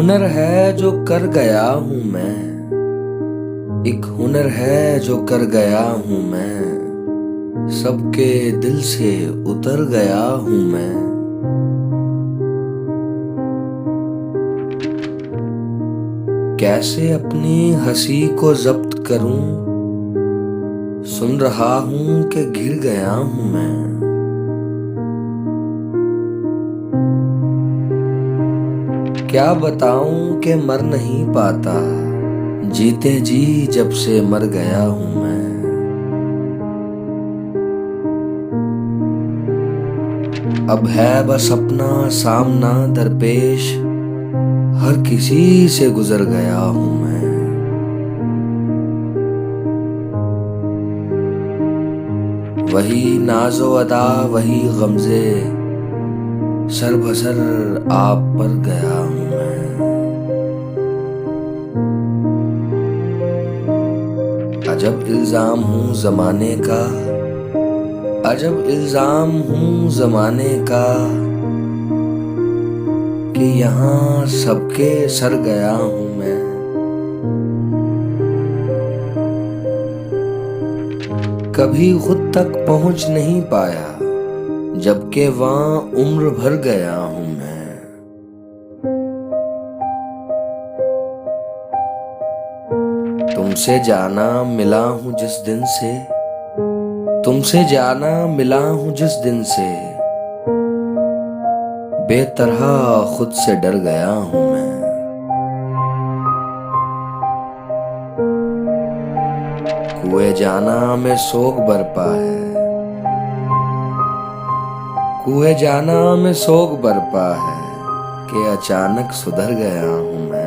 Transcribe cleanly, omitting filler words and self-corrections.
हुनर है जो कर गया हूं मैं, एक हुनर है जो कर गया हूं मैं, सबके दिल से उतर गया हूं मैं। कैसे अपनी हंसी को जब्त करूं, सुन रहा हूं कि घिर गया हूं मैं। क्या बताऊं कि मर नहीं पाता, जीते जी जब से मर गया हूं मैं। अब है बस अपना सामना दरपेश, हर किसी से गुजर गया हूं मैं। वही नाजो अदा वही गमजे, सर बसर आप पर गया हूं मैं। अजब इल्जाम हूं जमाने का, अजब इल्जाम हूं जमाने का, कि यहाँ सबके सर गया हूं मैं। कभी खुद तक पहुंच नहीं पाया, जबकि वहां उम्र भर गया हूं मैं। तुमसे जाना मिला हूं जिस दिन से, तुमसे जाना मिला हूं जिस दिन से, बेतरह खुद से डर गया हूं मैं। कुएं जाना में शोक बरपा है, कुएं जाना में शोक बरपा है, कि अचानक सुधर गया हूं मैं।